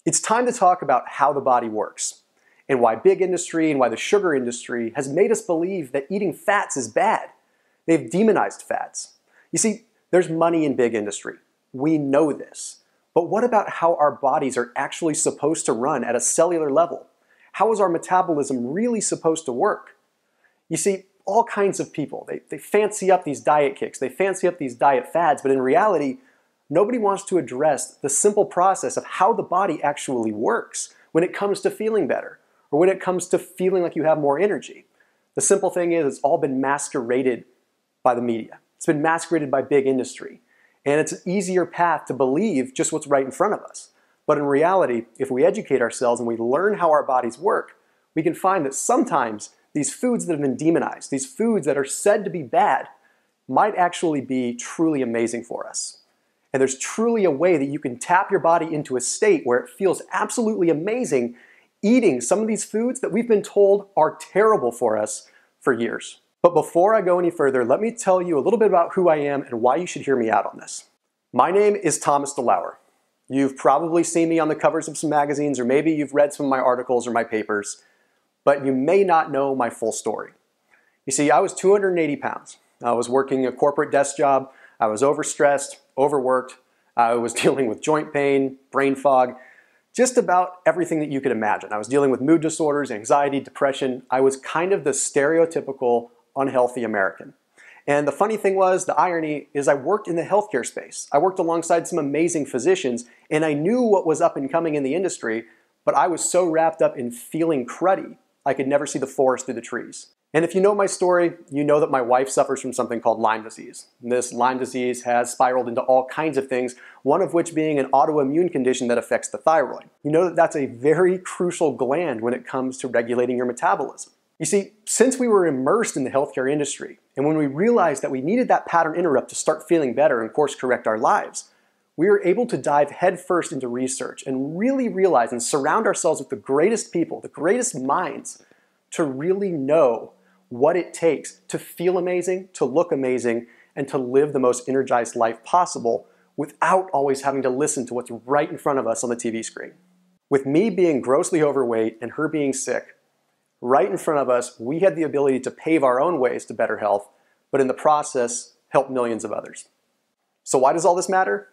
It's time to talk about how the body works and why big industry and why the sugar industry has made us believe that eating fats is bad. They've demonized fats. You see, there's money in big industry. We know this. But what about how our bodies are actually supposed to run at a cellular level? How is our metabolism really supposed to work? You see, all kinds of people, they fancy up these diet kicks, they fancy up these diet fads, but in reality, nobody wants to address the simple process of how the body actually works when it comes to feeling better, or when it comes to feeling like you have more energy. The simple thing is, it's all been masqueraded by the media. It's been masqueraded by big industry. And it's an easier path to believe just what's right in front of us. But in reality, if we educate ourselves and we learn how our bodies work, we can find that sometimes these foods that have been demonized, these foods that are said to be bad, might actually be truly amazing for us. And there's truly a way that you can tap your body into a state where it feels absolutely amazing eating some of these foods that we've been told are terrible for us for years. But before I go any further, let me tell you a little bit about who I am and why you should hear me out on this. My name is Thomas DeLauer. You've probably seen me on the covers of some magazines, or maybe you've read some of my articles or my papers, but you may not know my full story. You see, I was 280 pounds. I was working a corporate desk job. I was overstressed, overworked. I was dealing with joint pain, brain fog, just about everything that you could imagine. I was dealing with mood disorders, anxiety, depression. I was kind of the stereotypical unhealthy American. And the funny thing was, the irony is I worked in the healthcare space. I worked alongside some amazing physicians, and I knew what was up and coming in the industry, but I was so wrapped up in feeling cruddy, I could never see the forest through the trees. And if you know my story, you know that my wife suffers from something called Lyme disease. This Lyme disease has spiraled into all kinds of things, one of which being an autoimmune condition that affects the thyroid. You know that that's a very crucial gland when it comes to regulating your metabolism. You see, since we were immersed in the healthcare industry, and when we realized that we needed that pattern interrupt to start feeling better and course correct our lives, we were able to dive headfirst into research and really realize and surround ourselves with the greatest people, the greatest minds, to really know what it takes to feel amazing, to look amazing, and to live the most energized life possible without always having to listen to what's right in front of us on the TV screen. With me being grossly overweight and her being sick, right in front of us, we had the ability to pave our own ways to better health, but in the process, help millions of others. So why does all this matter?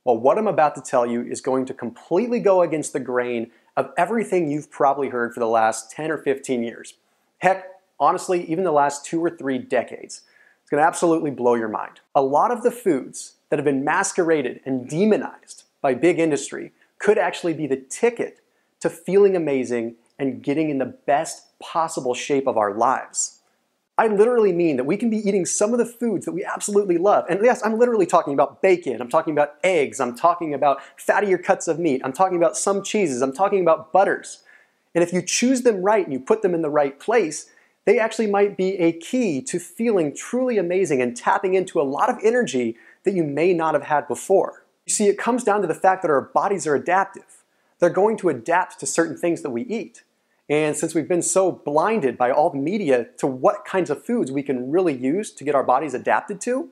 Well, what I'm about to tell you is going to completely go against the grain of everything you've probably heard for the last 10 or 15 years. Heck, honestly, even the last 2 or 3 decades. It's going to absolutely blow your mind. A lot of the foods that have been masqueraded and demonized by big industry could actually be the ticket to feeling amazing and getting in the best possible shape of our lives. I literally mean that we can be eating some of the foods that we absolutely love. And yes, I'm literally talking about bacon, I'm talking about eggs, I'm talking about fattier cuts of meat, I'm talking about some cheeses, I'm talking about butters. And if you choose them right and you put them in the right place, they actually might be a key to feeling truly amazing and tapping into a lot of energy that you may not have had before. You see, it comes down to the fact that our bodies are adaptive. They're going to adapt to certain things that we eat. And since we've been so blinded by all the media to what kinds of foods we can really use to get our bodies adapted to,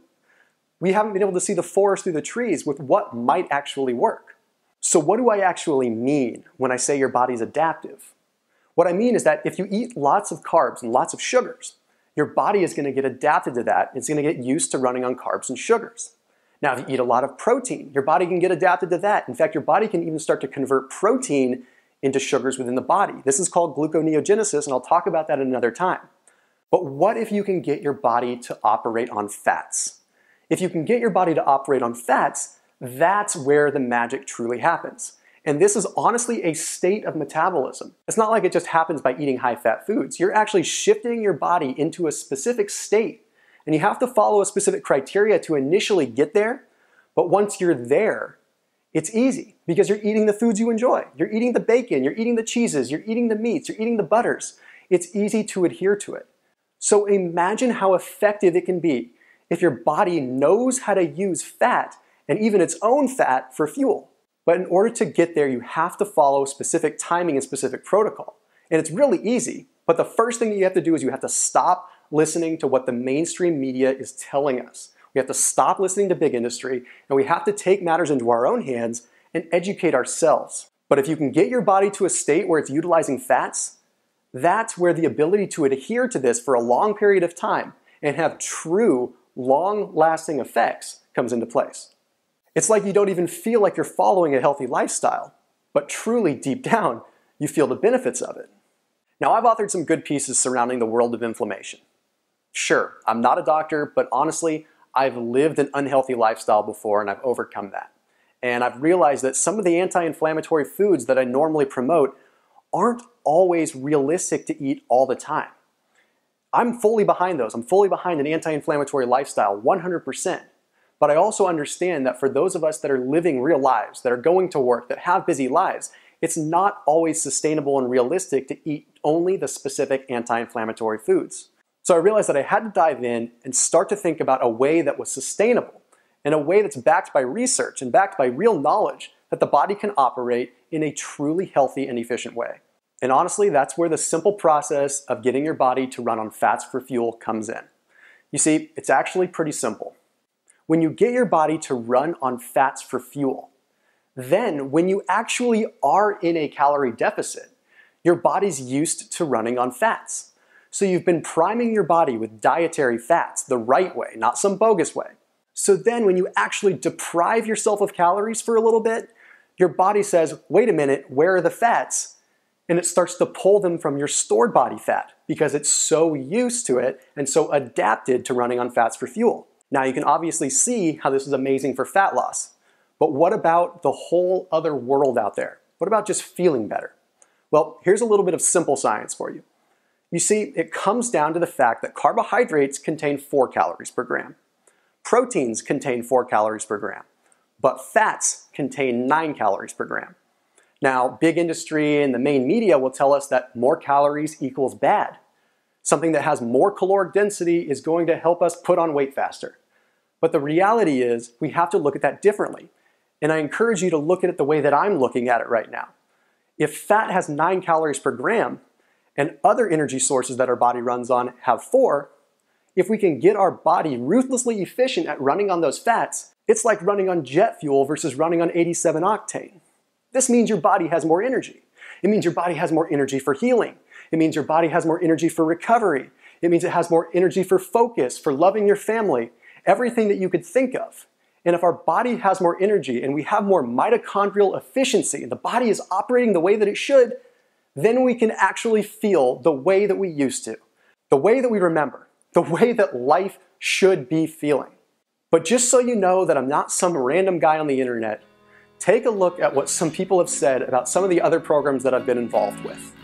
we haven't been able to see the forest through the trees with what might actually work. So what do I actually mean when I say your body's adaptive? What I mean is that if you eat lots of carbs and lots of sugars, your body is going to get adapted to that. It's going to get used to running on carbs and sugars. Now, if you eat a lot of protein, your body can get adapted to that. In fact, your body can even start to convert protein into sugars within the body. This is called gluconeogenesis, and I'll talk about that another time. But what if you can get your body to operate on fats? If you can get your body to operate on fats, that's where the magic truly happens. And this is honestly a state of metabolism. It's not like it just happens by eating high-fat foods. You're actually shifting your body into a specific state, and you have to follow a specific criteria to initially get there. But once you're there, it's easy because you're eating the foods you enjoy. You're eating the bacon, you're eating the cheeses, you're eating the meats, you're eating the butters. It's easy to adhere to it. So imagine how effective it can be if your body knows how to use fat and even its own fat for fuel. But in order to get there, you have to follow specific timing and specific protocol. And it's really easy, but the first thing that you have to do is you have to stop listening to what the mainstream media is telling us. We have to stop listening to big industry, and we have to take matters into our own hands and educate ourselves. But if you can get your body to a state where it's utilizing fats, that's where the ability to adhere to this for a long period of time and have true, long-lasting effects comes into place. It's like you don't even feel like you're following a healthy lifestyle, but truly deep down, you feel the benefits of it. Now, I've authored some good pieces surrounding the world of inflammation. Sure, I'm not a doctor, but honestly, I've lived an unhealthy lifestyle before and I've overcome that. And I've realized that some of the anti-inflammatory foods that I normally promote aren't always realistic to eat all the time. I'm fully behind those. I'm fully behind an anti-inflammatory lifestyle, 100%. But I also understand that for those of us that are living real lives, that are going to work, that have busy lives, it's not always sustainable and realistic to eat only the specific anti-inflammatory foods. So I realized that I had to dive in and start to think about a way that was sustainable and a way that's backed by research and backed by real knowledge that the body can operate in a truly healthy and efficient way. And honestly, that's where the simple process of getting your body to run on fats for fuel comes in. You see, it's actually pretty simple. When you get your body to run on fats for fuel, then when you actually are in a calorie deficit, your body's used to running on fats. So you've been priming your body with dietary fats the right way, not some bogus way. So then when you actually deprive yourself of calories for a little bit, your body says, wait a minute, where are the fats? And it starts to pull them from your stored body fat because it's so used to it and so adapted to running on fats for fuel. Now you can obviously see how this is amazing for fat loss. But what about the whole other world out there? What about just feeling better? Well, here's a little bit of simple science for you. You see, it comes down to the fact that carbohydrates contain 4 calories per gram. Proteins contain 4 calories per gram. But fats contain 9 calories per gram. Now, big industry and the main media will tell us that more calories equals bad. Something that has more caloric density is going to help us put on weight faster. But the reality is we have to look at that differently. And I encourage you to look at it the way that I'm looking at it right now. If fat has 9 calories per gram and other energy sources that our body runs on have 4, if we can get our body ruthlessly efficient at running on those fats, it's like running on jet fuel versus running on 87 octane. This means your body has more energy. It means your body has more energy for healing. It means your body has more energy for recovery. It means it has more energy for focus, for loving your family, everything that you could think of. And if our body has more energy and we have more mitochondrial efficiency and the body is operating the way that it should, then we can actually feel the way that we used to, the way that we remember, the way that life should be feeling. But just so you know that I'm not some random guy on the internet, take a look at what some people have said about some of the other programs that I've been involved with.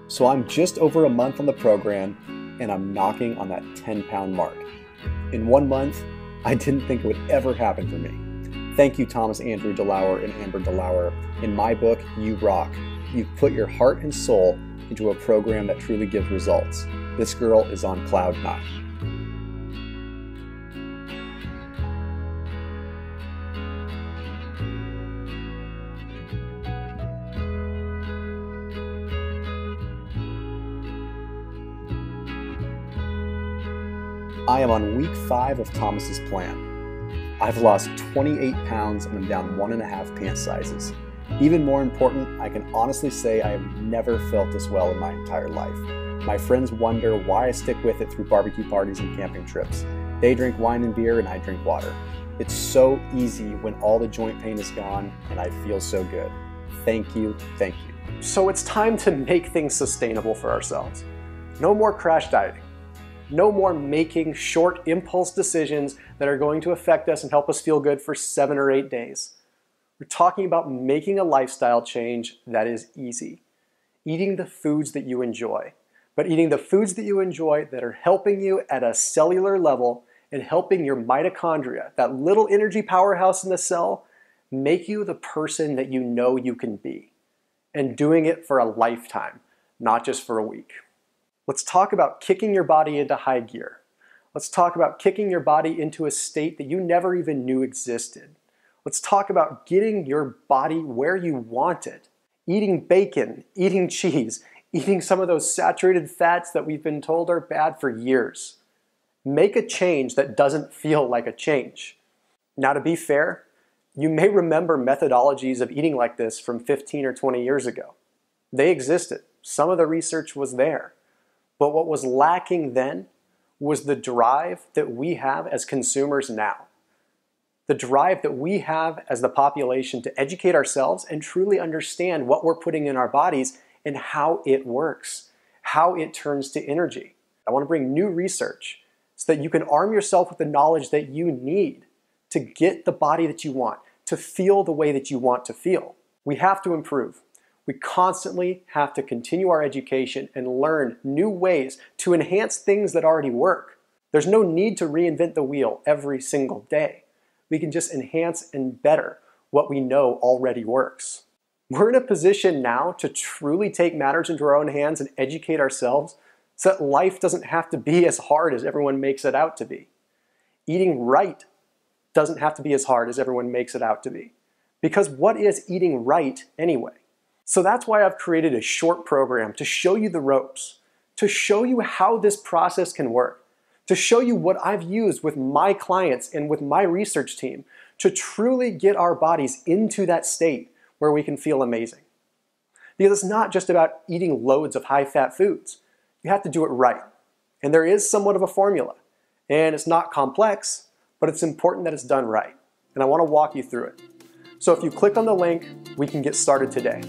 So I'm just over a month on the program and I'm knocking on that 10-pound mark. In 1 month, I didn't think it would ever happen for me. Thank you, Thomas Andrew DeLauer and Amber DeLauer. In my book, You Rock. You've put your heart and soul into a program that truly gives results. This girl is on cloud 9. I am on week 5 of Thomas's plan. I've lost 28 pounds and I'm down 1.5 pant sizes. Even more important, I can honestly say I have never felt this well in my entire life. My friends wonder why I stick with it through barbecue parties and camping trips. They drink wine and beer and I drink water. It's so easy when all the joint pain is gone and I feel so good. Thank you, thank you. So it's time to make things sustainable for ourselves. No more crash dieting. No more making short impulse decisions that are going to affect us and help us feel good for 7 or 8 days. We're talking about making a lifestyle change that is easy. Eating the foods that you enjoy, but eating the foods that you enjoy that are helping you at a cellular level and helping your mitochondria, that little energy powerhouse in the cell, make you the person that you know you can be. And doing it for a lifetime, not just for a week. Let's talk about kicking your body into high gear. Let's talk about kicking your body into a state that you never even knew existed. Let's talk about getting your body where you want it. Eating bacon, eating cheese, eating some of those saturated fats that we've been told are bad for years. Make a change that doesn't feel like a change. Now, to be fair, You may remember methodologies of eating like this from 15 or 20 years ago. They existed. Some of the research was there. But what was lacking then was the drive that we have as consumers now. The drive that we have as the population to educate ourselves and truly understand what we're putting in our bodies and how it works, how it turns to energy. I want to bring new research so that you can arm yourself with the knowledge that you need to get the body that you want, to feel the way that you want to feel. We have to improve. We constantly have to continue our education and learn new ways to enhance things that already work. There's no need to reinvent the wheel every single day. We can just enhance and better what we know already works. We're in a position now to truly take matters into our own hands and educate ourselves so that life doesn't have to be as hard as everyone makes it out to be. Eating right doesn't have to be as hard as everyone makes it out to be. Because what is eating right anyway? So that's why I've created a short program to show you the ropes, to show you how this process can work, to show you what I've used with my clients and with my research team to truly get our bodies into that state where we can feel amazing. Because it's not just about eating loads of high-fat foods. You have to do it right. And there is somewhat of a formula. And it's not complex, but it's important that it's done right. And I want to walk you through it. So if you click on the link, we can get started today.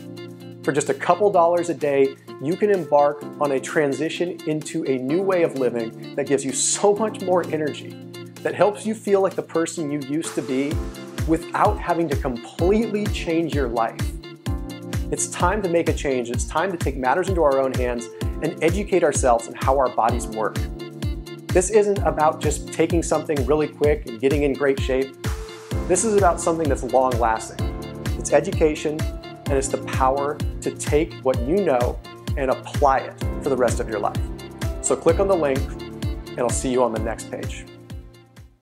For just a couple dollars a day, you can embark on a transition into a new way of living that gives you so much more energy, that helps you feel like the person you used to be without having to completely change your life. It's time to make a change. It's time to take matters into our own hands and educate ourselves on how our bodies work. This isn't about just taking something really quick and getting in great shape. This is about something that's long-lasting. It's education, and it's the power to take what you know and apply it for the rest of your life. So click on the link, and I'll see you on the next page.